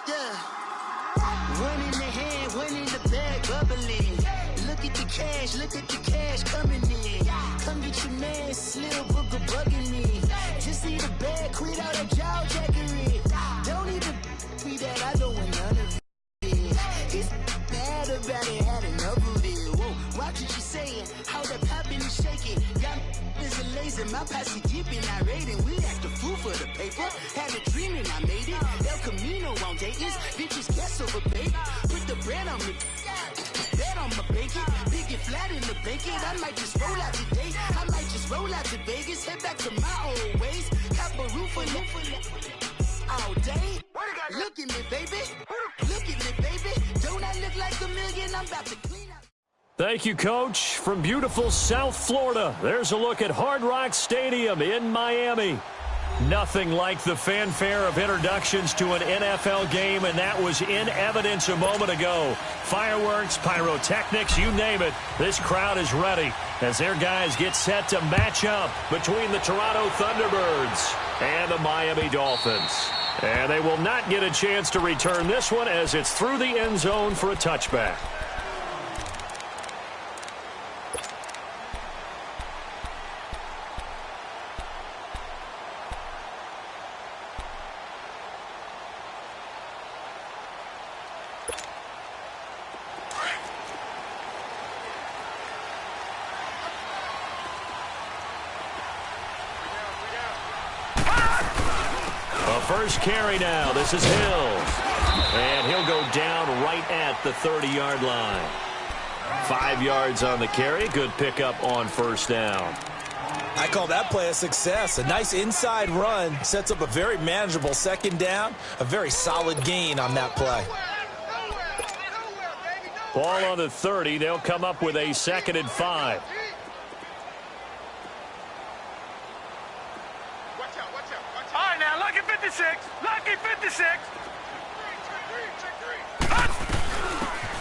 Yeah. One in the hand, one in the bag, bubbling. Look at the cash coming in. Come get your man, Slim Booker bugging me. Just need a bag, quit all that jaw jackery. Don't even be that, I don't want none of it. He's bad about it, had enough of it. Whoa, watch what you saying, how that poppin' and shaking. Got is a lazy, my posse dipping, I raiding. We act a fool for the paper. Had a dream and I made it. El Camino on Dayton's, bitches guess over bait. Put the bread on me. Bet on my bacon, big and flat in the bacon. I might just roll out today. I might just roll out to Vegas, head back to my old ways. Cop a roof all day. Look at me, baby. Look at me, baby. Don't I look like a million? I'm about to clean up. Thank you, Coach. From beautiful South Florida, there's a look at Hard Rock Stadium in Miami. Nothing like the fanfare of introductions to an NFL game, and that was in evidence a moment ago. Fireworks, pyrotechnics, you name it. This crowd is ready as their guys get set to match up between the Toronto Thunderbirds and the Miami Dolphins. And they will not get a chance to return this one as it's through the end zone for a touchback. First carry now. This is Hill. And he'll go down right at the 30-yard line. 5 yards on the carry. Good pickup on first down. I call that play a success. A nice inside run sets up a very manageable second down. A very solid gain on that play. Ball on the 30. They'll come up with a 2nd and 5. Lucky 56.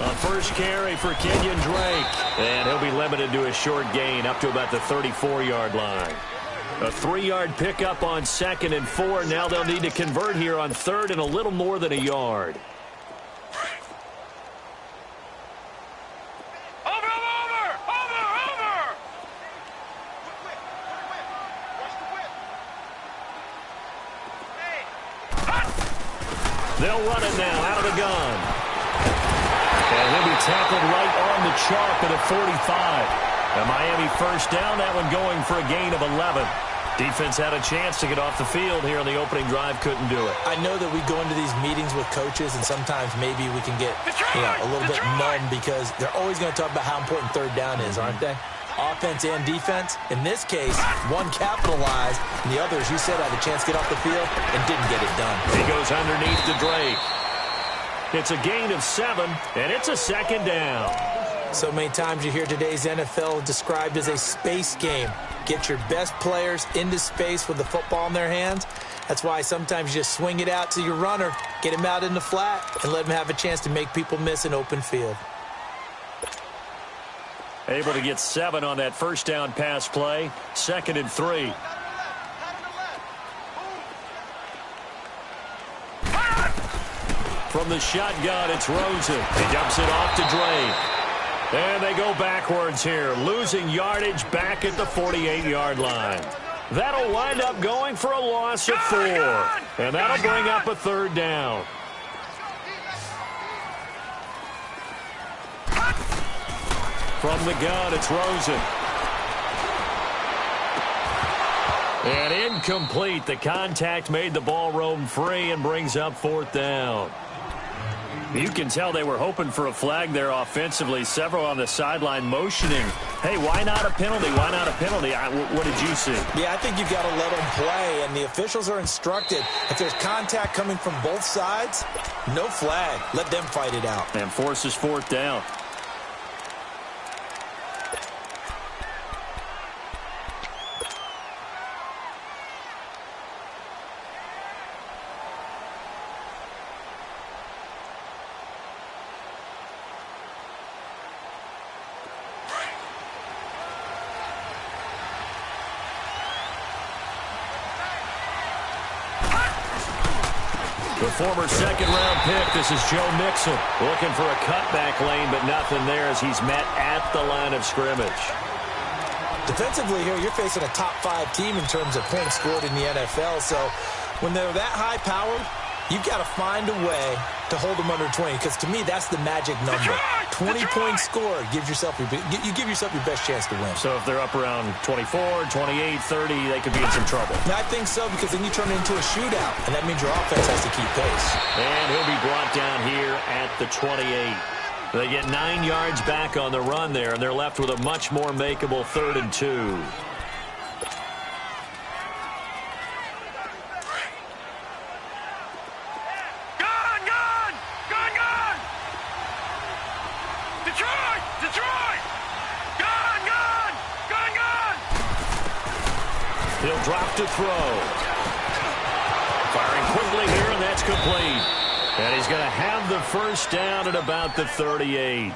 On first carry for Kenyon Drake. And he'll be limited to a short gain up to about the 34-yard line. A 3-yard pickup on 2nd and 4. Now they'll need to convert here on 3rd and a little more than a yard. They'll run it now out of the gun. And he'll be tackled right on the chalk at a 45. A Miami first down, that one going for a gain of 11. Defense had a chance to get off the field here on the opening drive, couldn't do it. I know that we go into these meetings with coaches, and sometimes maybe we can get a little bit numb because they're always going to talk about how important third down is, aren't they? Offense and defense. In this case, one capitalized, and the others, you said, had a chance to get off the field and didn't get it done. He goes underneath to Drake. It's a gain of 7, and it's a 2nd down. So many times you hear today's NFL described as a space game. Get your best players into space with the football in their hands. That's why sometimes you just swing it out to your runner, get him out in the flat, and let him have a chance to make people miss an open field. Able to get 7 on that first down pass play. 2nd and 3. From the shotgun, it's Rosen. He dumps it off to Drake. And they go backwards here, losing yardage back at the 48-yard line. That'll wind up going for a loss of 4. And that'll bring up a 3rd down. From the gun, it's Rosen. And incomplete. The contact made the ball roam free and brings up 4th down. You can tell they were hoping for a flag there offensively. Several on the sideline motioning. Hey, why not a penalty? Why not a penalty? What did you see? Yeah, I think you've got to let them play, and the officials are instructed. If there's contact coming from both sides, no flag. Let them fight it out. And forces 4th down. The former second-round pick, this is Joe Mixon. Looking for a cutback lane, but nothing there as he's met at the line of scrimmage. Defensively here, you're facing a top-5 team in terms of points scored in the NFL. So when they're that high-powered, you've got to find a way to hold them under 20. Because to me, that's the magic number. 20 points scored gives yourself your best chance to win. So if they're up around 24, 28, 30, they could be in some trouble. I think so, because then you turn it into a shootout, and that means your offense has to keep pace. And he'll be brought down here at the 28. They get 9 yards back on the run there, and they're left with a much more makeable 3rd and 2. He'll drop to throw. Firing quickly here, and that's complete. And he's going to have the first down at about the 38.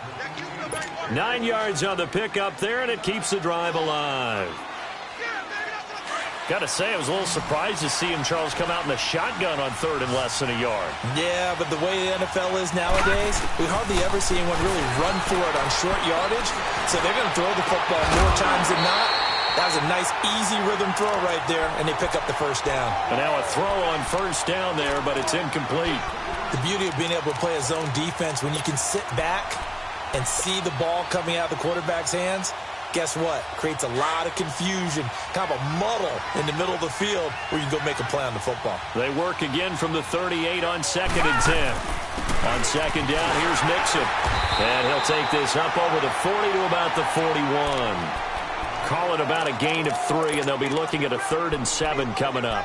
9 yards on the pickup there, and it keeps the drive alive. Got to say, I was a little surprised to see him, Charles, come out in the shotgun on 3rd and less than a yard. Yeah, but the way the NFL is nowadays, we hardly ever see anyone really run for it on short yardage. So they're going to throw the football more times than not. That was a nice, easy rhythm throw right there, and they pick up the first down. And now a throw on first down there, but it's incomplete. The beauty of being able to play a zone defense, when you can sit back and see the ball coming out of the quarterback's hands, guess what? Creates a lot of confusion, kind of a muddle in the middle of the field where you can go make a play on the football. They work again from the 38 on 2nd and 10. On 2nd down, here's Mixon. And he'll take this up over the 40 to about the 41. Call it about a gain of 3, and they'll be looking at a 3rd and 7 coming up.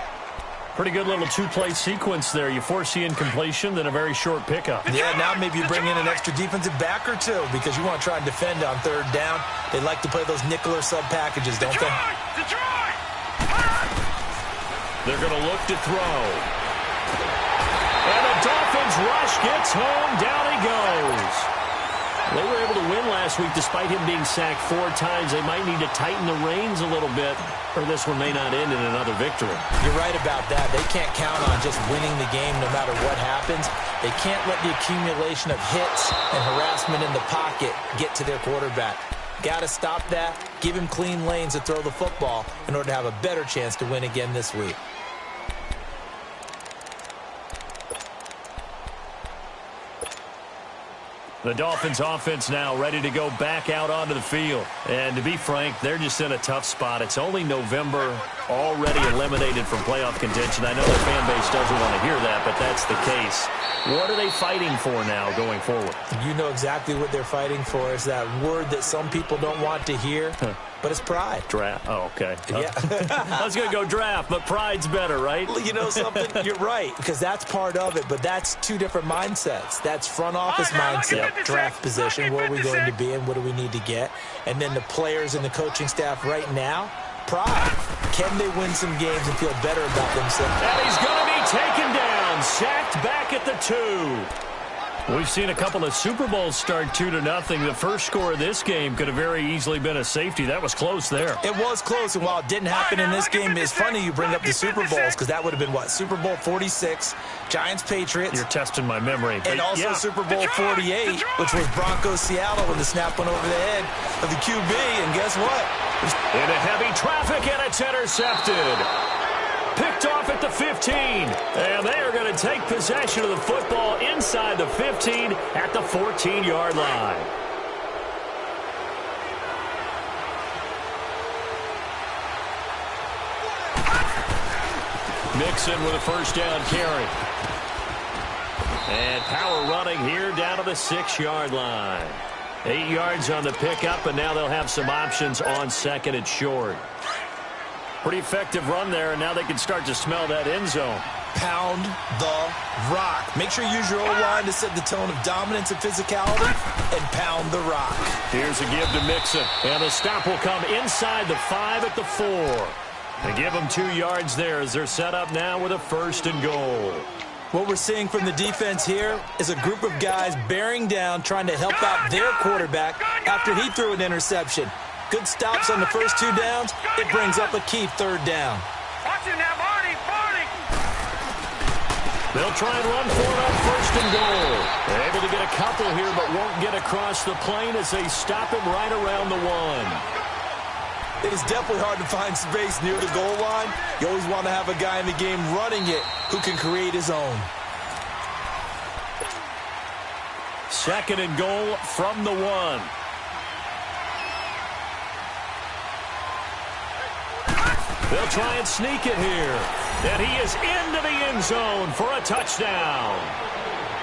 Pretty good little 2-play sequence there. You force the incompletion, then a very short pickup. Yeah, now maybe you bring in an extra defensive back or two because you want to try and defend on 3rd down. They like to play those nickel or sub packages, don't they? They're going to look to throw. And the Dolphins rush gets home. Down he goes. They were able to win last week despite him being sacked 4 times. They might need to tighten the reins a little bit, or this one may not end in another victory. You're right about that. They can't count on just winning the game no matter what happens. They can't let the accumulation of hits and harassment in the pocket get to their quarterback. Got to stop that, give him clean lanes to throw the football in order to have a better chance to win again this week. The Dolphins offense now ready to go back out onto the field. And to be frank, they're just in a tough spot. It's only November, already eliminated from playoff contention. I know the fan base doesn't want to hear that, but that's the case. What are they fighting for now going forward? You know exactly what they're fighting for. It's that word that some people don't want to hear, but it's pride. Draft. Oh, okay. Yeah. I was going to go draft, but pride's better, right? Well, you know something? You're right, because that's part of it, but that's 2 different mindsets. That's front office mindset, draft position, where are we going to be and what do we need to get? And then the players and the coaching staff right now, pride. Can they win some games and feel better about themselves? And he's going to be taken down, sacked back at the 2. We've seen a couple of Super Bowls start 2-0. The first score of this game could have very easily been a safety. That was close there. It was close, and while it didn't happen in this game, it's funny you bring up the Super Bowls because that would have been, what, Super Bowl 46, Giants-Patriots. You're testing my memory. And also Super Bowl 48, which was Broncos-Seattle when the snap went over the head of the QB, and guess what? Into heavy traffic, and it's intercepted. Picked off at the 15, and they are going to take possession of the football inside the 15 at the 14-yard line. Mixon with a first down carry. And power running here down to the 6-yard line. 8 yards on the pickup, and now they'll have some options on 2nd and short. Pretty effective run there, and now they can start to smell that end zone. Pound the rock. Make sure you use your O-line to set the tone of dominance and physicality, and pound the rock. Here's a give to Mixon, and the stop will come inside the 5 at the 4. They give them 2 yards there as they're set up now with a 1st and goal. What we're seeing from the defense here is a group of guys bearing down, trying to help out their quarterback after he threw an interception. Good stops on the first 2 downs. It brings up a key 3rd down. Watch it now, Barney. They'll try and run for it on first and goal. They're able to get a couple here, but won't get across the plane as they stop him right around the 1. It is definitely hard to find space near the goal line. You always want to have a guy in the game running it who can create his own. Second and goal from the 1. They'll try and sneak it here. And he is into the end zone for a touchdown.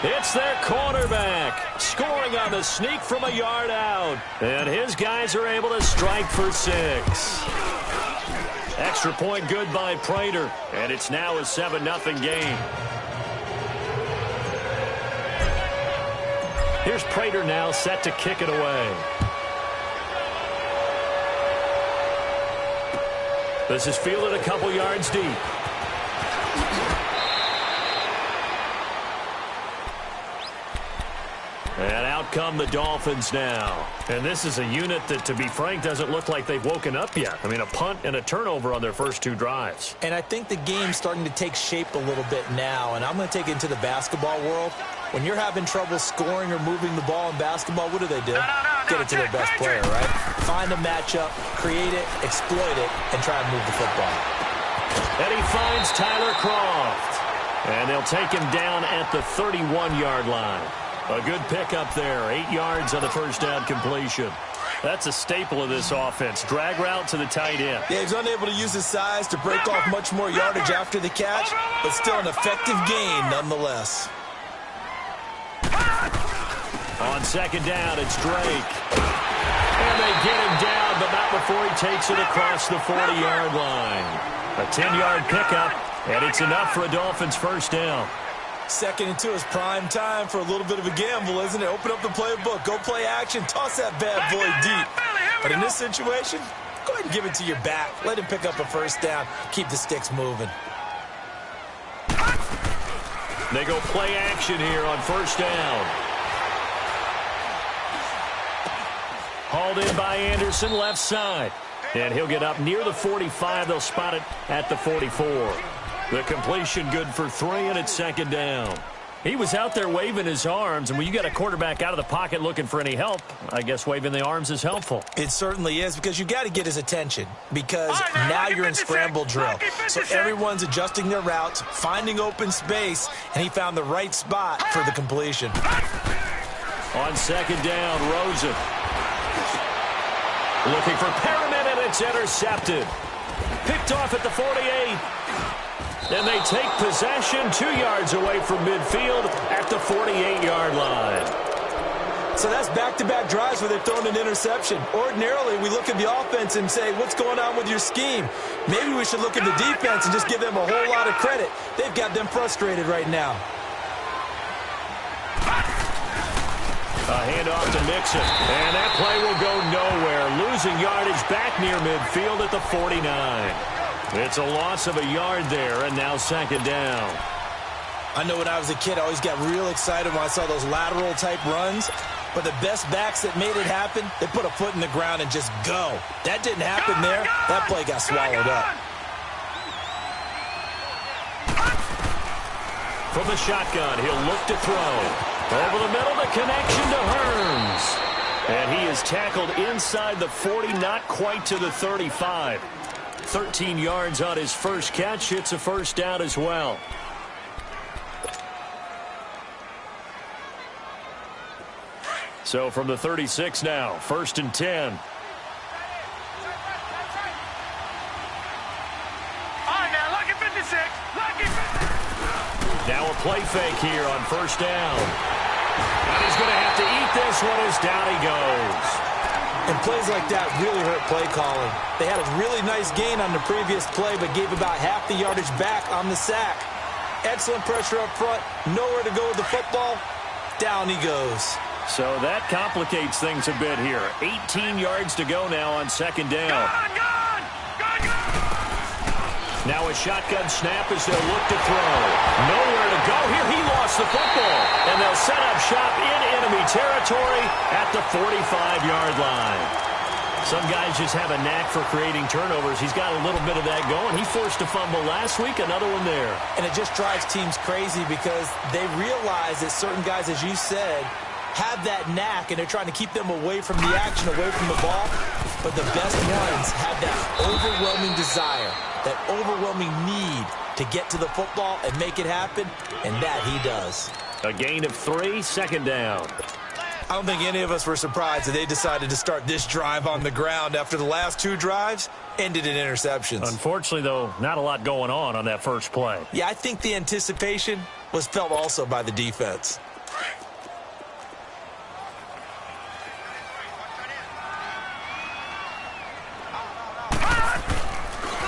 It's their quarterback scoring on the sneak from a yard out. And his guys are able to strike for 6. Extra point good by Prater. And it's now a 7-0 game. Here's Prater now set to kick it away. This is fielded a couple yards deep. And out come the Dolphins now. And this is a unit that, to be frank, doesn't look like they've woken up yet. I mean, a punt and a turnover on their first 2 drives. And I think the game's starting to take shape a little bit now. And I'm going to take it into the basketball world. When you're having trouble scoring or moving the ball in basketball, what do? Get it to their best player, right? Find a matchup, create it, exploit it, and try and move the football. And he finds Tyler Kroft. And they'll take him down at the 31-yard line. A good pickup there. 8 yards on the first down completion. That's a staple of this offense. Drag route to the tight end. Yeah, he's unable to use his size to break off much more yardage after the catch, but still an effective gain nonetheless. On second down, it's Drake. And they get him down, but not before he takes it across the 40-yard line. A 10-yard pickup, and it's enough for a Dolphins first down. 2nd and 2 is prime time for a little bit of a gamble, isn't it? Open up the playbook, go play action, toss that bad boy deep. But in this situation, go ahead and give it to your back. Let him pick up a first down. Keep the sticks moving. They go play action here on first down. Hauled in by Anderson, left side. And he'll get up near the 45. They'll spot it at the 44. The completion good for 3, and it's second down. He was out there waving his arms, and when you got a quarterback out of the pocket looking for any help, I guess waving the arms is helpful. It certainly is, because you got to get his attention, because now you're in scramble drill. So everyone's adjusting their routes, finding open space, and he found the right spot for the completion. On second down, Rosen. Looking for Perriman, and it's intercepted. Picked off at the 48. And they take possession 2 yards away from midfield at the 48-yard line. So that's back-to-back drives where they've thrown an interception. Ordinarily, we look at the offense and say, what's going on with your scheme? Maybe we should look at the defense and just give them a whole lot of credit. They've got them frustrated right now. A handoff to Mixon. And that play will go nowhere. Losing yardage back near midfield at the 49. It's a loss of a yard there, and now second down. I know when I was a kid, I always got real excited when I saw those lateral-type runs. But the best backs that made it happen, they put a foot in the ground and just go. That didn't happen there. That play got swallowed up. From the shotgun, he'll look to throw. Over the middle, the connection to Hearns. And he is tackled inside the 40, not quite to the 35. 13 yards on his first catch. It's a first down as well. So from the 36 now, 1st and 10. Now a play fake here on first down. And he's going to have to eat this one as down he goes. And plays like that really hurt play calling. They had a really nice gain on the previous play, but gave about half the yardage back on the sack. Excellent pressure up front. Nowhere to go with the football. Down he goes. So that complicates things a bit here. 18 yards to go now on second down. Now a shotgun snap as they'll look to throw. Nowhere to go here. He lost the football. And they'll set up shop in enemy territory at the 45-yard line. Some guys just have a knack for creating turnovers. He's got a little bit of that going. He forced a fumble last week, another one there. And it just drives teams crazy because they realize that certain guys, as you said, have that knack, and they're trying to keep them away from the action, away from the ball. But the best ones have that overwhelming desire, that overwhelming need to get to the football and make it happen, and that he does. A gain of 3, second down. I don't think any of us were surprised that they decided to start this drive on the ground after the last 2 drives ended in interceptions. Unfortunately, though, not a lot going on that first play. Yeah, I think the anticipation was felt also by the defense.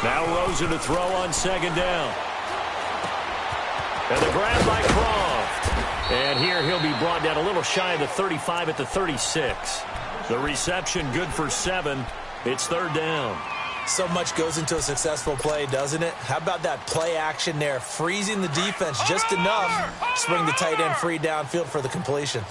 Now Rosen to throw on second down. And the grab by Croft. And here he'll be brought down a little shy of the 35 at the 36. The reception good for 7. It's third down. So much goes into a successful play, doesn't it? How about that play action there, freezing the defense just enough to swing the tight end free downfield for the completion.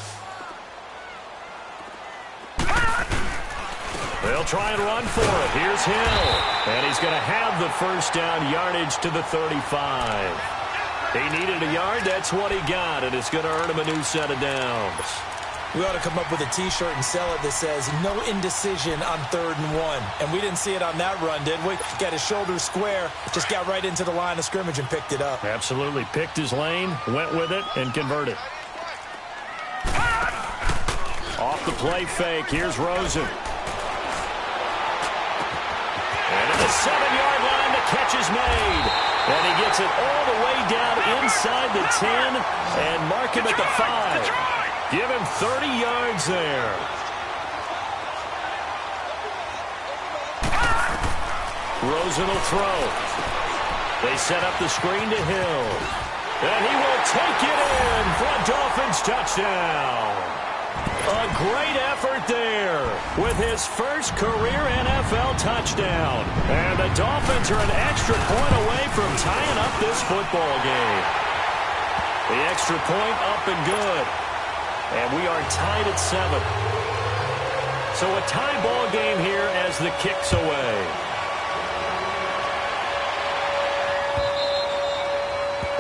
They'll try and run for it. Here's Hill. And he's going to have the first down yardage to the 35. He needed a yard. That's what he got, and it's going to earn him a new set of downs. We ought to come up with a T-shirt and sell it that says, no indecision on 3rd and 1. And we didn't see it on that run, did we? Got his shoulders square, just got right into the line of scrimmage and picked it up. Absolutely. Picked his lane, went with it, and converted. Off the play fake. Here's Rosen. And at the 7-yard line, the catch is made. And he gets it all the way down inside the 10 and mark him at the 5. Give him 30 yards there. Rosen will throw. They set up the screen to Hill. And he will take it in for a Dolphins touchdown. A great effort there with his first career NFL touchdown. And the Dolphins are an extra point away from tying up this football game. The extra point up and good. And we are tied at 7. So a tie ball game here as the kick's away.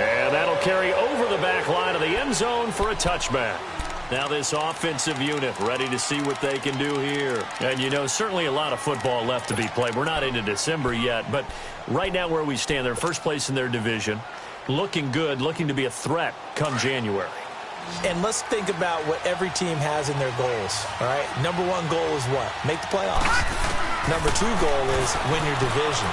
And that'll carry over the back line of the end zone for a touchback. Now this offensive unit ready to see what they can do here. And, you know, certainly a lot of football left to be played. We're not into December yet, but right now where we stand, they're first place in their division. Looking good, looking to be a threat come January. And let's think about what every team has in their goals, all right? Number 1 goal is what? Make the playoffs. Number 2 goal is win your division.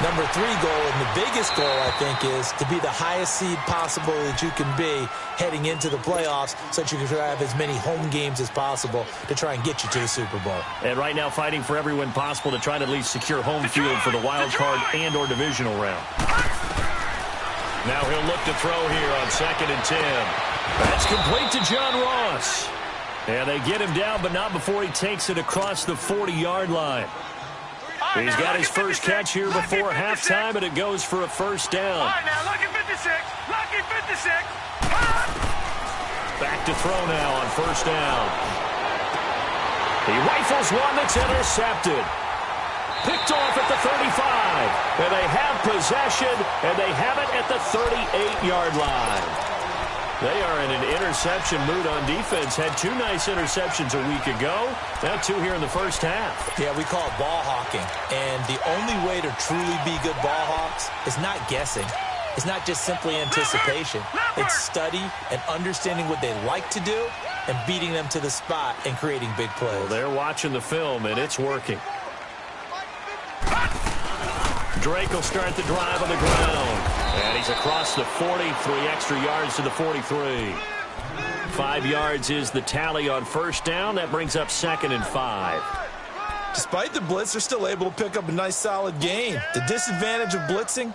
Number 3 goal, and the biggest goal, I think, is to be the highest seed possible that you can be heading into the playoffs so that you can have as many home games as possible to try and get you to the Super Bowl. And right now fighting for every win possible to try to at least secure home field for the wild card and or divisional round. Now he'll look to throw here on 2nd and 10. That's complete to John Ross. And they get him down, but not before he takes it across the 40-yard line. He's got his first catch here before halftime, and it goes for a first down. All right, now, lucky 56. Lucky 56. Back to throw now on first down. He rifles one that's intercepted. Picked off at the 35. And they have possession, and they have it at the 38-yard line. They are in an interception mood on defense. Had 2 nice interceptions a week ago. Now 2 here in the first half. Yeah, we call it ball hawking. And the only way to truly be good ball hawks is not guessing. It's not just simply anticipation. It's study and understanding what they like to do and beating them to the spot and creating big plays. Well, they're watching the film, and it's working. Drake will start the drive on the ground. And he's across the 40, 3 extra yards to the 43. 5 yards is the tally on first down. That brings up 2nd and 5. Despite the blitz, they're still able to pick up a nice, solid gain. The disadvantage of blitzing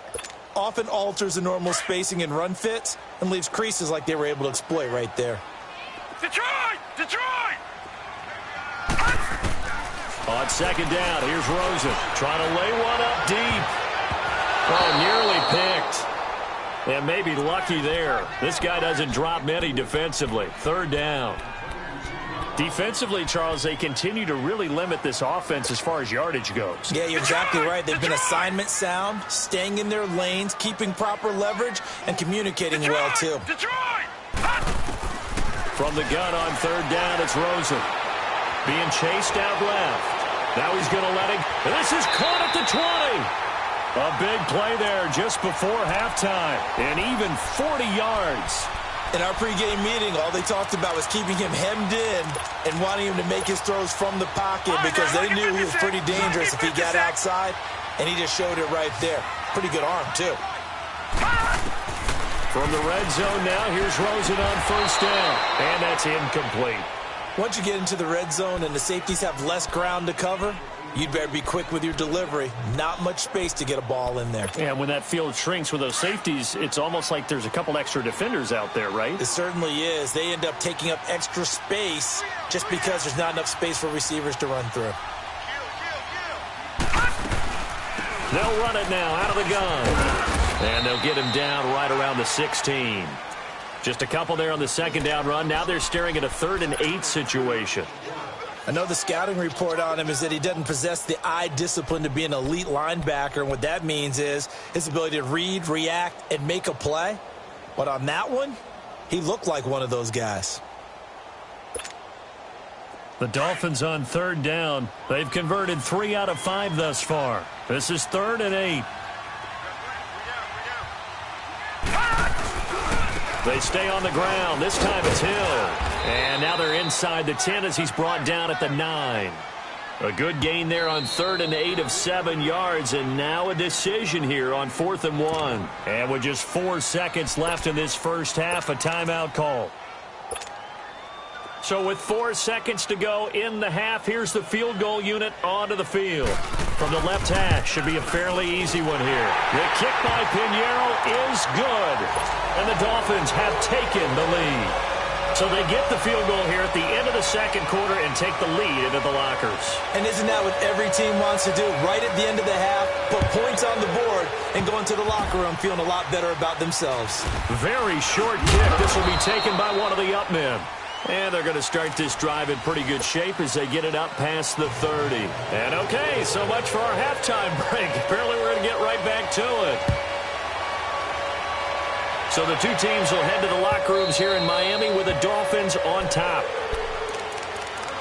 often alters the normal spacing and run fits and leaves creases like they were able to exploit right there. Detroit! Detroit! On 2nd down, here's Rosen trying to lay one up deep. Oh, nearly picked. And maybe lucky there. This guy doesn't drop many defensively. 3rd down. Defensively, Charles, they continue to really limit this offense as far as yardage goes. Yeah, you're exactly right. They've been assignment sound, staying in their lanes, keeping proper leverage, and communicating well, too. From the gun on third down, it's Rosen. Being chased out left. Now he's going to let him. This is caught at the 20. A big play there just before halftime. And even 40 yards. In our pregame meeting, all they talked about was keeping him hemmed in and wanting him to make his throws from the pocket because they knew he was pretty dangerous if he got outside, and he just showed it right there. Pretty good arm, too. From the red zone now, here's Rosen on first down, and that's incomplete. Once you get into the red zone and the safeties have less ground to cover, you'd better be quick with your delivery. Not much space to get a ball in there. And when that field shrinks with those safeties, it's almost like there's a couple extra defenders out there, right? It certainly is. They end up taking up extra space just because there's not enough space for receivers to run through. They'll run it now out of the gun. And they'll get him down right around the 16. Just a couple there on the second down run. Now they're staring at a 3rd and 8 situation. I know the scouting report on him is that he doesn't possess the eye discipline to be an elite linebacker. And what that means is his ability to read, react, and make a play. But on that one, he looked like one of those guys. The Dolphins on third down. They've converted 3 out of 5 thus far. This is 3rd and 8. They stay on the ground. This time it's Hill. And now they're inside the 10 as he's brought down at the 9. A good gain there on 3rd and 8 of 7 yards. And now a decision here on 4th and 1. And with just 4 seconds left in this first half, a timeout call. So with 4 seconds to go in the half, here's the field goal unit onto the field. From the left hash, should be a fairly easy one here. The kick by Pinheiro is good. And the Dolphins have taken the lead. So they get the field goal here at the end of the second quarter and take the lead into the lockers. And isn't that what every team wants to do? Right at the end of the half, put points on the board, and go into the locker room feeling a lot better about themselves. Very short kick. This will be taken by one of the up men. And they're going to start this drive in pretty good shape as they get it up past the 30. And okay, so much for our halftime break. Apparently we're going to get right back to it. So the two teams will head to the locker rooms here in Miami with the Dolphins on top.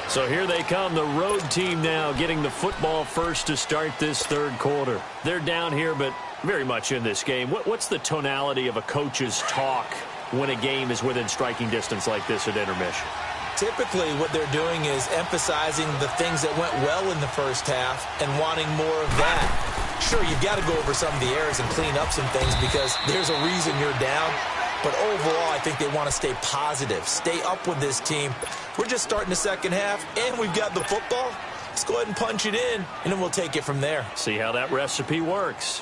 So here they come, the road team now getting the football first to start this third quarter. They're down here, but very much in this game. What's the tonality of a coach's talk when a game is within striking distance like this at intermission? Typically, what they're doing is emphasizing the things that went well in the first half and wanting more of that. Sure, you've got to go over some of the errors and clean up some things because there's a reason you're down. But overall, I think they want to stay positive, stay up with this team. We're just starting the second half, and we've got the football. Let's go ahead and punch it in, and then we'll take it from there. See how that recipe works.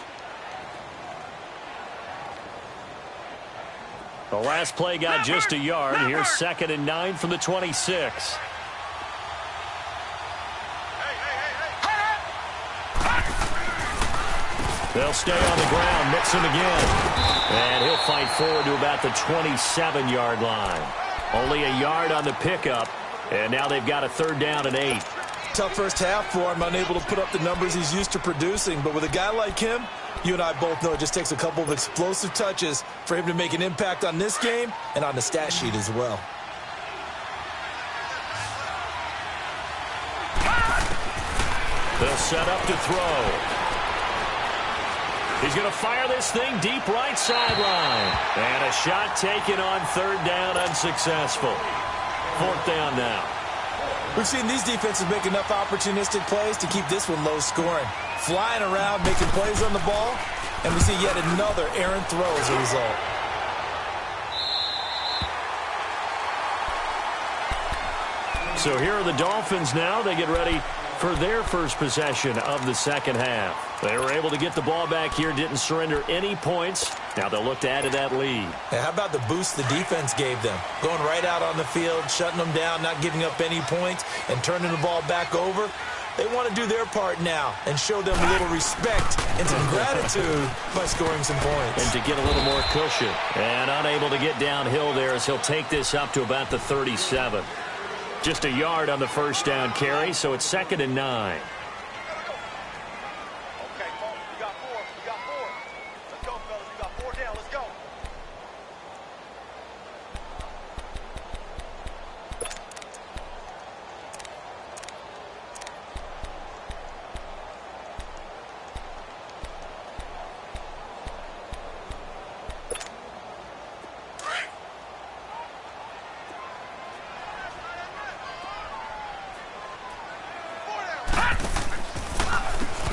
The last play got just a yard. Here's 2nd and 9 from the 26. They'll stay on the ground, mix him again. And he'll fight forward to about the 27-yard line. Only a yard on the pickup, and now they've got a 3rd down and 8. Tough first half for him, unable to put up the numbers he's used to producing. But with a guy like him, you and I both know it just takes a couple of explosive touches for him to make an impact on this game and on the stat sheet as well. They'll set up to throw. He's going to fire this thing deep right sideline. And a shot taken on 3rd down, unsuccessful. 4th down now. We've seen these defenses make enough opportunistic plays to keep this one low scoring. Flying around, making plays on the ball, and we see yet another errant throw as a result. So here are the Dolphins now. They get ready for their first possession of the second half. They were able to get the ball back here, didn't surrender any points. Now they'll look to add to that lead. Hey, how about the boost the defense gave them? Going right out on the field, shutting them down, not giving up any points, and turning the ball back over. They want to do their part now and show them a little respect and some gratitude by scoring some points. And to get a little more cushion. And unable to get downhill there as he'll take this up to about the 37. Just a yard on the first down carry, so it's 2nd and 9.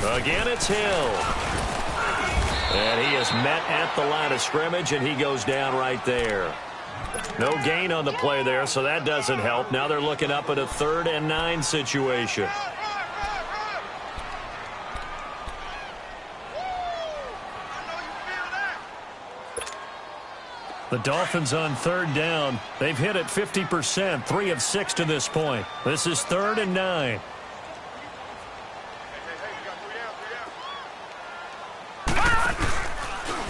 Again, it's Hill. And he is met at the line of scrimmage, and he goes down right there. No gain on the play there, so that doesn't help. Now they're looking up at a 3rd and 9 situation. The Dolphins on 3rd down. They've hit it 50%, 3 of 6 to this point. This is 3rd and 9.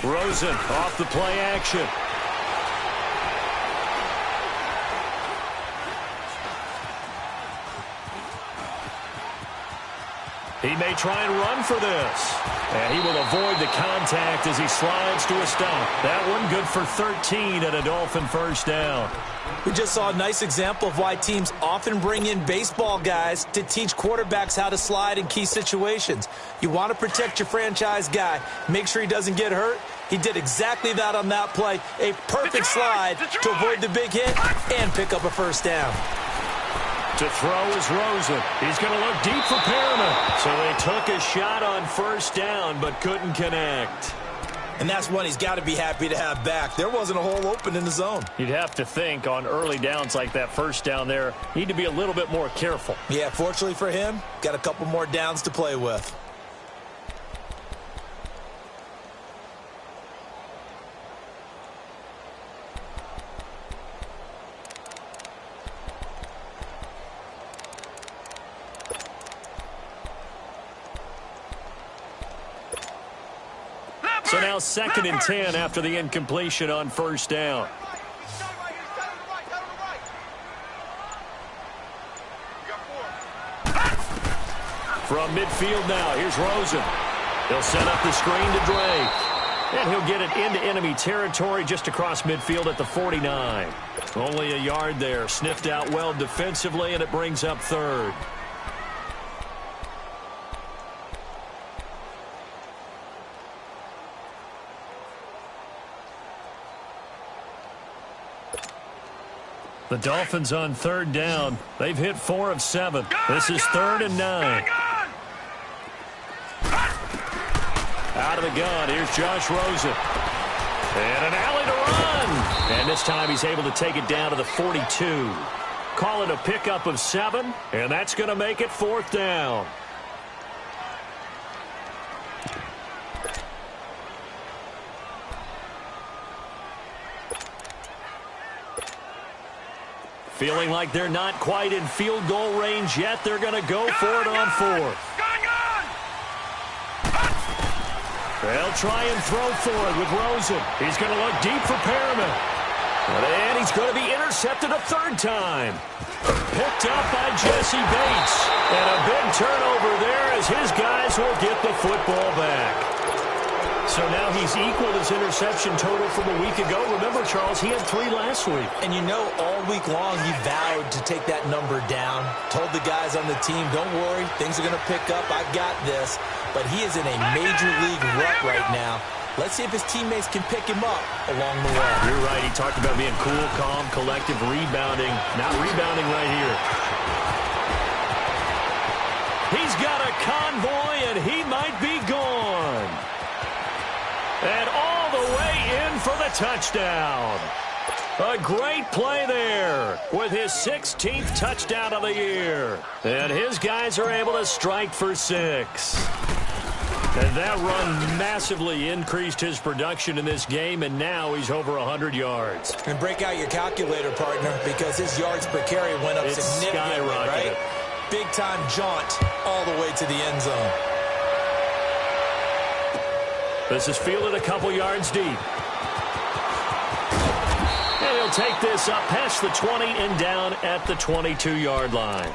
Rosen off the play action. He may try and run for this. And he will avoid the contact as he slides to a stop. That one good for 13 and a Dolphin first down. We just saw a nice example of why teams often bring in baseball guys to teach quarterbacks how to slide in key situations. You want to protect your franchise guy. Make sure he doesn't get hurt. He did exactly that on that play. A perfect slide to avoid the big hit and pick up a first down. To throw is Rosen. He's going to look deep for Perriman. So they took a shot on first down but couldn't connect. And that's one he's got to be happy to have back. There wasn't a hole open in the zone. You'd have to think on early downs like that first down there, need to be a little bit more careful. Yeah, fortunately for him, got a couple more downs to play with. So now 2nd and 10 after the incompletion on first down. From midfield now, here's Rosen. He'll set up the screen to Drake. And he'll get it into enemy territory just across midfield at the 49. Only a yard there. Sniffed out well defensively, and it brings up 3rd. The Dolphins on 3rd down. They've hit 4 of 7. This is 3rd and 9. Out of the gun, here's Josh Rosen. And an alley to run. And this time he's able to take it down to the 42. Call it a pickup of 7, and that's going to make it 4th down. Feeling like they're not quite in field goal range yet. They're going to go for it on 4th. They'll try and throw for it with Rosen. He's going to look deep for Perriman. And he's going to be intercepted a 3rd time. Picked up by Jesse Bates. And a big turnover there as his guys will get the football back. So now he's equaled his interception total from a week ago. Remember, Charles, he had 3 last week. And you know, all week long he vowed to take that number down. Told the guys on the team, don't worry, things are going to pick up. I've got this. But he is in a major league rut right now. Let's see if his teammates can pick him up along the way. You're right. He talked about being cool, calm, collective, rebounding. Not rebounding right here. He's got a convoy, and he might be gone. And all the way in for the touchdown. A great play there with his 16th touchdown of the year. And his guys are able to strike for 6. And that run massively increased his production in this game, and now he's over 100 yards. And break out your calculator, partner, because his yards per carry went up significantly, right? Big-time jaunt all the way to the end zone. This is fielded a couple yards deep. And And he'll take this up past the 20 and down at the 22-yard line.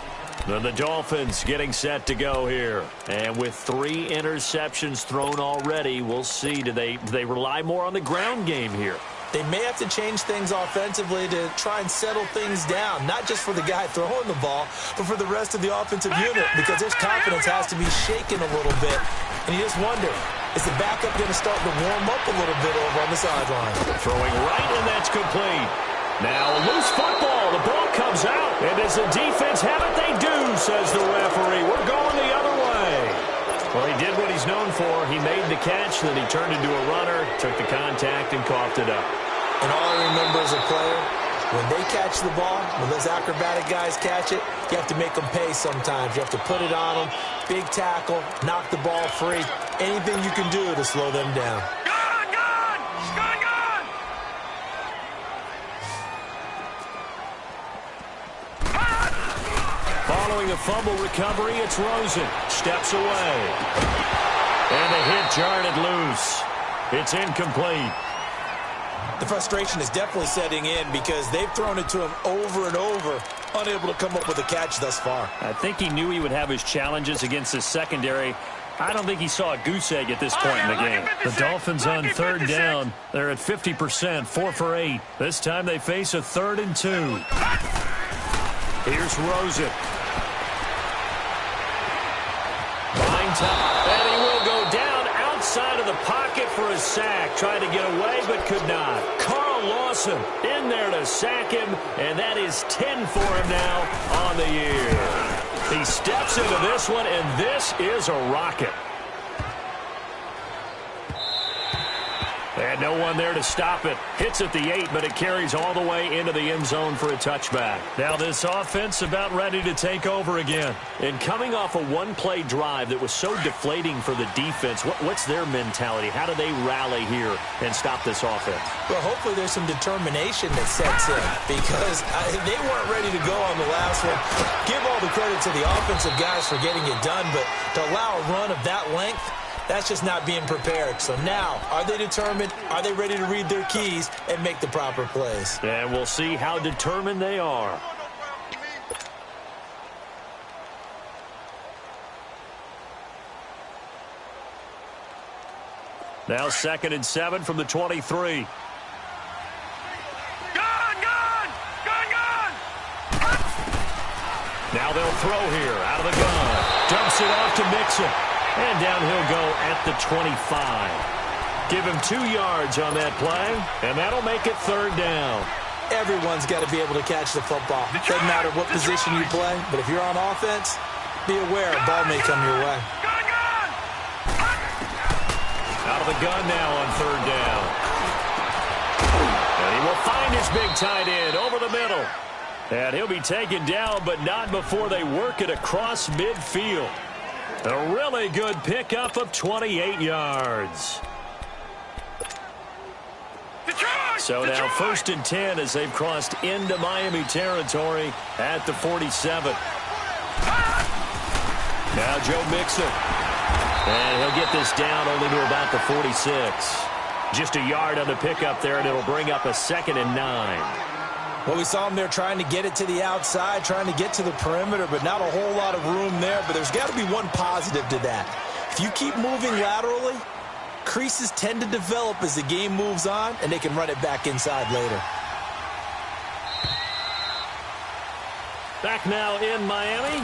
Then the Dolphins getting set to go here. And with 3 interceptions thrown already, we'll see. Do they rely more on the ground game here? They may have to change things offensively to try and settle things down, not just for the guy throwing the ball, but for the rest of the offensive unit, because his confidence has to be shaken a little bit. And you just wonder, is the backup going to start to warm up a little bit over on the sideline? Throwing right, and that's complete. Now a loose football. The ball comes out. And does the defense have it? They do, says the referee. We're going the other way. Well, he did what he's known for. He made the catch, then he turned into a runner, took the contact, and coughed it up. And all I remember as a player, when they catch the ball, when those acrobatic guys catch it, you have to make them pay sometimes. You have to put it on them, big tackle, knock the ball free, anything you can do to slow them down. Following a fumble recovery, it's Rosen. Steps away. And the hit jarred it loose. It's incomplete. The frustration is definitely setting in because they've thrown it to him over and over, unable to come up with a catch thus far. I think he knew he would have his challenges against the secondary. I don't think he saw a goose egg at this point in the game. The Dolphins on 3rd down. They're at 50%, 4 for 8. This time they face a 3rd and 2. Here's Rosen. Line top, and he will go down outside of the pocket for a sack. Tried to get away, but could not. Carl Lawson in there to sack him, and that is 10 for him now on the year. He steps into this one, and this is a rocket. And no one there to stop it. Hits at the 8, but it carries all the way into the end zone for a touchback. Now this offense about ready to take over again. And coming off a one-play drive that was so deflating for the defense, what's their mentality? How do they rally here and stop this offense? Well, hopefully there's some determination that sets in because they weren't ready to go on the last one. Give all the credit to the offensive guys for getting it done, but to allow a run of that length, that's just not being prepared. So now, are they determined? Are they ready to read their keys and make the proper plays? And we'll see how determined they are. Now 2nd and 7 from the 23. Now they'll throw here out of the gun. Dumps it off to Mixon. And down he'll go at the 25. Give him 2 yards on that play, and that'll make it 3rd down. Everyone's got to be able to catch the football. Doesn't matter what position you play, but if you're on offense, be aware a ball may come your way. Out of the gun now on 3rd down. And he will find his big tight end over the middle. And he'll be taken down, but not before they work it across midfield. A really good pickup of 28 yards. So now 1st and 10 as they've crossed into Miami territory at the 47. Now Joe Mixon. And he'll get this down only to about the 46. Just a yard on the pickup there, and it'll bring up a 2nd and 9. Well, we saw him there trying to get it to the outside, trying to get to the perimeter, but not a whole lot of room there. But there's got to be one positive to that. If you keep moving laterally, creases tend to develop as the game moves on, and they can run it back inside later. Back now in Miami.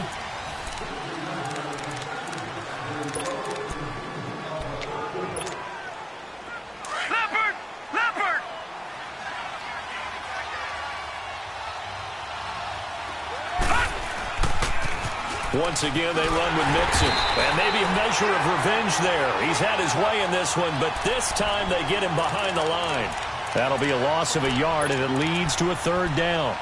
Once again, they run with Mixon. And maybe a measure of revenge there. He's had his way in this one, but this time they get him behind the line. That'll be a loss of a yard, and it leads to a 3rd down.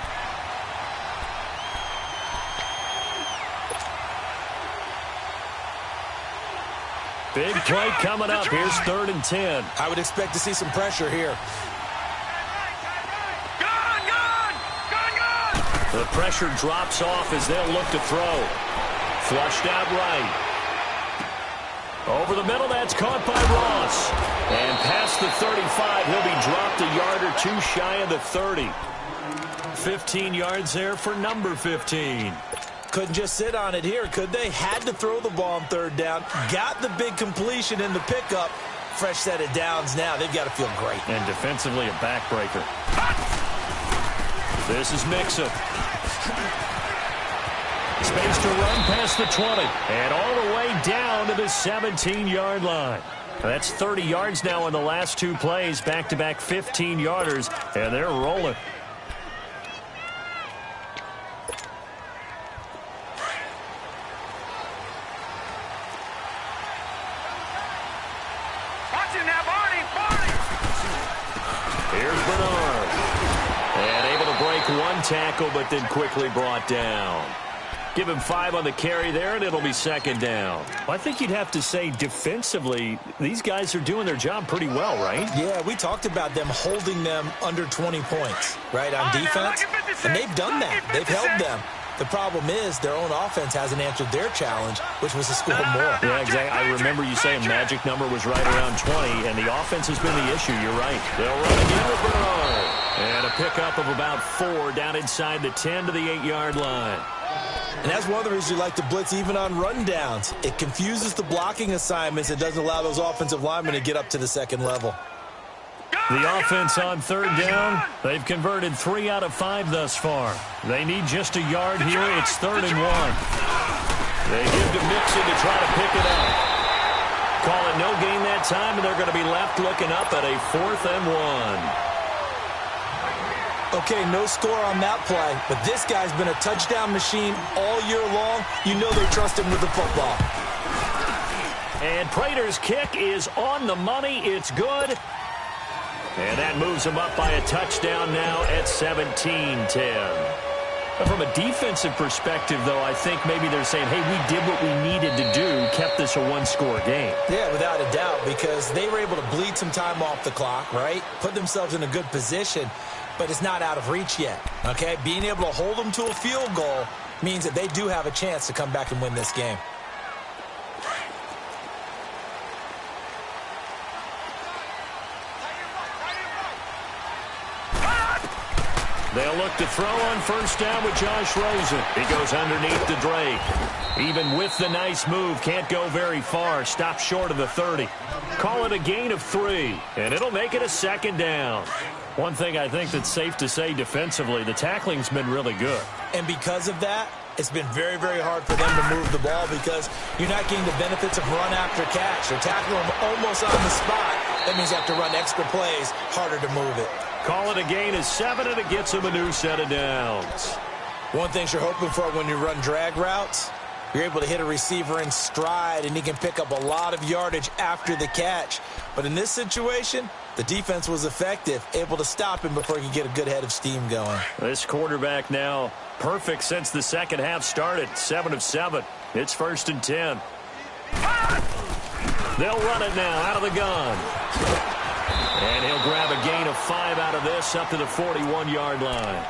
Big play coming up. Here's 3rd and 10. I would expect to see some pressure here. The pressure drops off as they'll look to throw. Flushed out right. Over the middle, that's caught by Ross. And past the 35, he'll be dropped a yard or two shy of the 30. 15 yards there for number 15. Couldn't just sit on it here, could they? Had to throw the ball on third down. Got the big completion in the pickup. Fresh set of downs now. They've got to feel great. And defensively, a backbreaker. This is Mixon. Space to run past the 20. And all the way down to the 17-yard line. That's 30 yards now in the last two plays. Back-to-back 15-yarders. And they're rolling. Here's Bernard. And able to break one tackle, but then quickly brought down. Give him 5 on the carry there, and it'll be second down. I think you'd have to say defensively, these guys are doing their job pretty well, right? Yeah, we talked about them holding them under 20 points, right, on defense. And they've done that. They've held them. The problem is their own offense hasn't answered their challenge, which was to score more. Yeah, exactly. I remember you saying magic number was right around 20, and the offense has been the issue. You're right. They'll run again with Bernard. And a pickup of about 4 down inside the 10 to the 8-yard line. And that's one of the reasons you like to blitz even on rundowns. It confuses the blocking assignments. It doesn't allow those offensive linemen to get up to the second level. The offense on third down, they've converted 3 out of 5 thus far. They need just a yard here. It's 3rd and 1. They give to Mixon to try to pick it up. Call it no gain that time, and they're going to be left looking up at a 4th and 1. Okay, no score on that play, but this guy's been a touchdown machine all year long. You know they trust him with the football. And Prater's kick is on the money. It's good. And that moves him up by a touchdown now at 17-10. From a defensive perspective, though, I think maybe they're saying, hey, we did what we needed to do, kept this a one-score game. Yeah, without a doubt, because they were able to bleed some time off the clock, right? Put themselves in a good position, but it's not out of reach yet, okay? Being able to hold them to a field goal means that they do have a chance to come back and win this game. They'll look to throw on first down with Josh Rosen. He goes underneath to Drake. Even with the nice move, can't go very far. Stops short of the 30. Call it a gain of 3, and it'll make it a second down. One thing I think that's safe to say defensively, the tackling's been really good. And because of that, it's been very, very hard for them to move the ball because you're not getting the benefits of run after catch. They're tackling them almost on the spot. That means you have to run extra plays, harder to move it. Call it a gain of 7, and it gets him a new set of downs. One thing you're hoping for when you run drag routes, you're able to hit a receiver in stride, and he can pick up a lot of yardage after the catch. But in this situation, the defense was effective, able to stop him before he could get a good head of steam going. This quarterback now perfect since the second half started. 7 of 7. It's 1st and 10. They'll run it now out of the gun. And he'll grab a gain of 5 out of this up to the 41-yard line.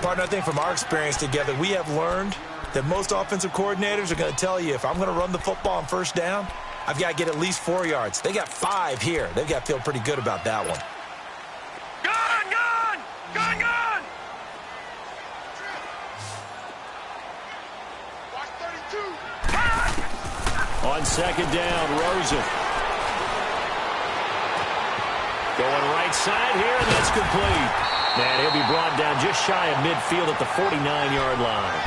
Partner, I think from our experience together, we have learned that most offensive coordinators are going to tell you if I'm going to run the football on first down, I've got to get at least 4 yards. They got 5 here. They've got to feel pretty good about that one. Gun, gun! Gun, gun! Watch 32. On second down, Rosen. Going right side here, and that's complete. And he'll be brought down just shy of midfield at the 49-yard line.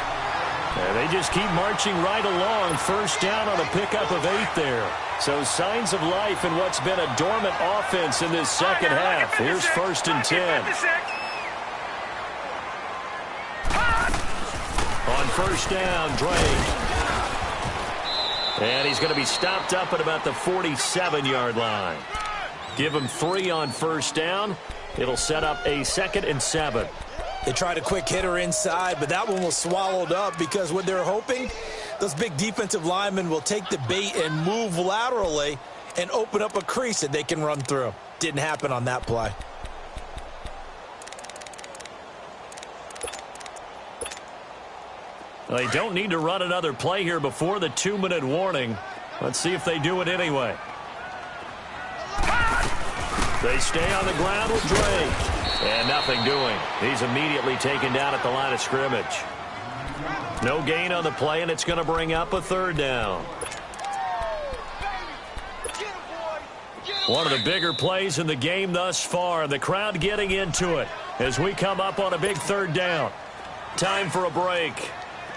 And they just keep marching right along. First down on a pickup of 8 there. So signs of life in what's been a dormant offense in this second half. Here's 1st and 10. On first down, Drake. And he's going to be stopped up at about the 47-yard line. Give him 3 on first down. It'll set up a 2nd and 7. They tried a quick hitter inside, but that one was swallowed up because what they're hoping, those big defensive linemen will take the bait and move laterally and open up a crease that they can run through. Didn't happen on that play. They don't need to run another play here before the 2-minute warning. Let's see if they do it anyway. They stay on the ground with Drake. And nothing doing. He's immediately taken down at the line of scrimmage. No gain on the play, and it's going to bring up a third down. One of the bigger plays in the game thus far. The crowd getting into it as we come up on a big third down. Time for a break.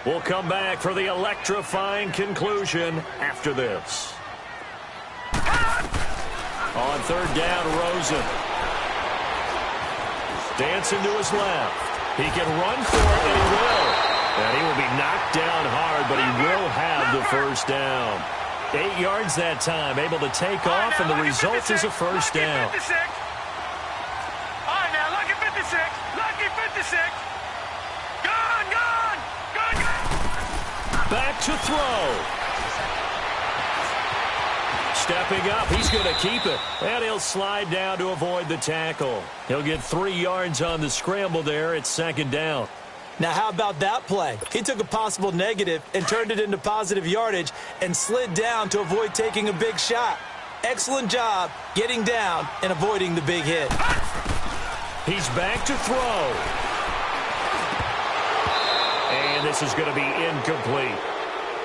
We'll come back for the electrifying conclusion after this. On third down, Rosen. Dancing to his left. He can run for it, and he will. And he will be knocked down hard, but he will have the first down. 8 yards that time, able to take off, and the result is a first down. All right, now, lucky 56. Lucky 56. Gone. Back to throw. Stepping up, he's going to keep it. And he'll slide down to avoid the tackle. He'll get 3 yards on the scramble there. It's second down. Now, how about that play? He took a possible negative and turned it into positive yardage and slid down to avoid taking a big shot. Excellent job getting down and avoiding the big hit. He's back to throw. And this is going to be incomplete.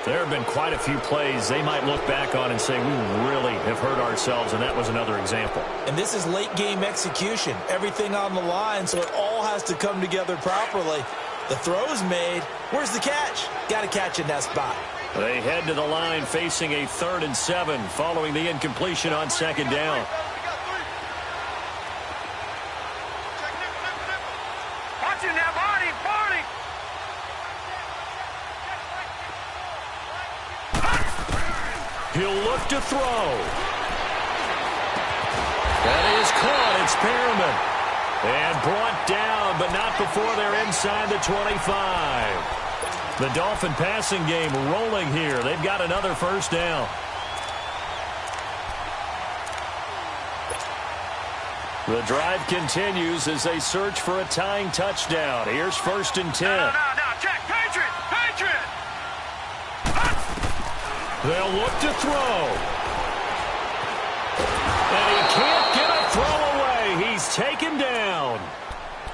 There have been quite a few plays they might look back on and say, we really have hurt ourselves, and that was another example. And this is late game execution. Everything on the line, so it all has to come together properly. The throw's made. Where's the catch? Got to catch in that spot. They head to the line facing a 3rd and 7 following the incompletion on second down. Watch it now, Barney. He'll look to throw. That is caught. It's Perriman. And brought down, but not before they're inside the 25. The Dolphin passing game rolling here. They've got another first down. The drive continues as they search for a tying touchdown. Here's 1st and 10. No, check. Patriot. They'll look to throw. And he can't get a throw away. He's taken down.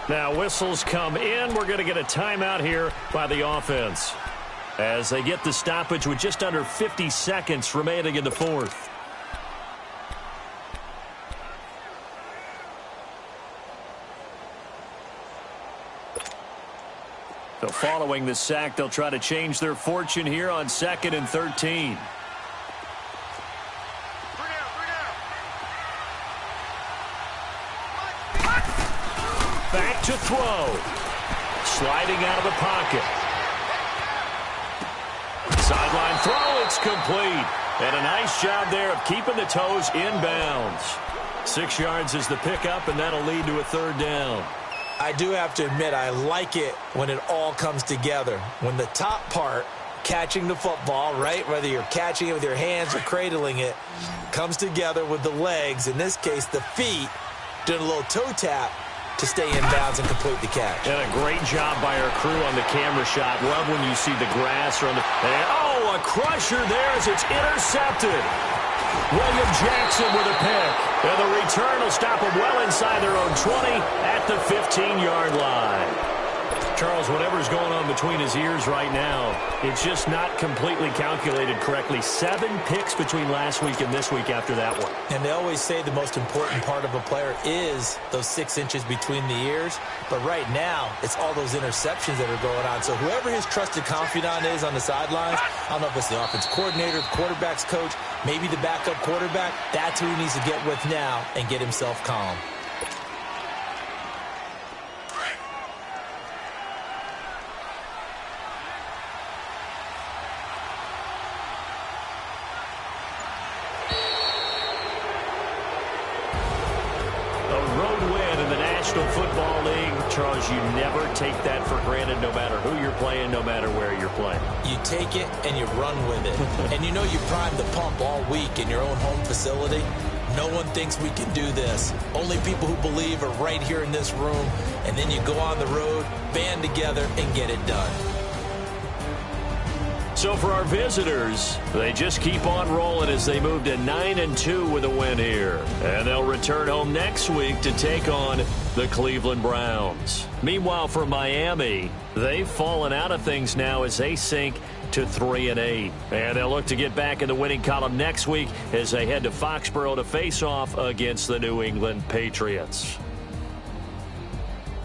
Now whistles come in. We're going to get a timeout here by the offense as they get the stoppage with just under 50 seconds remaining in the fourth. So following the sack, they'll try to change their fortune here on 2nd and 13. Back to throw. Sliding out of the pocket. Sideline throw, it's complete. And a nice job there of keeping the toes inbounds. 6 yards is the pickup, and that'll lead to a third down. I do have to admit, I like it when it all comes together. When the top part, catching the football, right, whether you're catching it with your hands or cradling it, comes together with the legs, in this case the feet, doing a little toe tap to stay in bounds and complete the catch. And a great job by our crew on the camera shot. Love when you see the grass or on the... And, a crusher there as it's intercepted. William Jackson with a pick. And the return will stop them well inside their own 20 at the 15-yard line. Charles, whatever's going on between his ears right now, it's just not completely calculated correctly. 7 picks between last week and this week after that one. And they always say the most important part of a player is those 6 inches between the ears. But right now, it's all those interceptions that are going on. So whoever his trusted confidant is on the sidelines, I don't know if it's the offense coordinator, the quarterback's coach, maybe the backup quarterback, that's who he needs to get with now and get himself calm. Football League, Charles, you never take that for granted no matter who you're playing, no matter where you're playing. You take it and you run with it. And you know you primed the pump all week in your own home facility. No one thinks we can do this. Only people who believe are right here in this room. And then you go on the road, band together, and get it done. So for our visitors, they just keep on rolling as they move to 9-2 with a win here. And they'll return home next week to take on the Cleveland Browns. Meanwhile, for Miami, they've fallen out of things now as they sink to 3-8. And they'll look to get back in the winning column next week as they head to Foxborough to face off against the New England Patriots.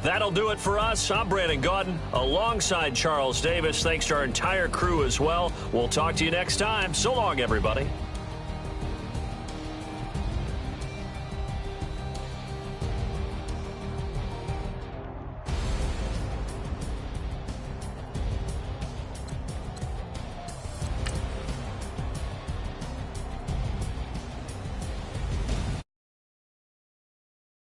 That'll do it for us. I'm Brandon Gaudin alongside Charles Davis. Thanks to our entire crew as well. We'll talk to you next time. So long, everybody.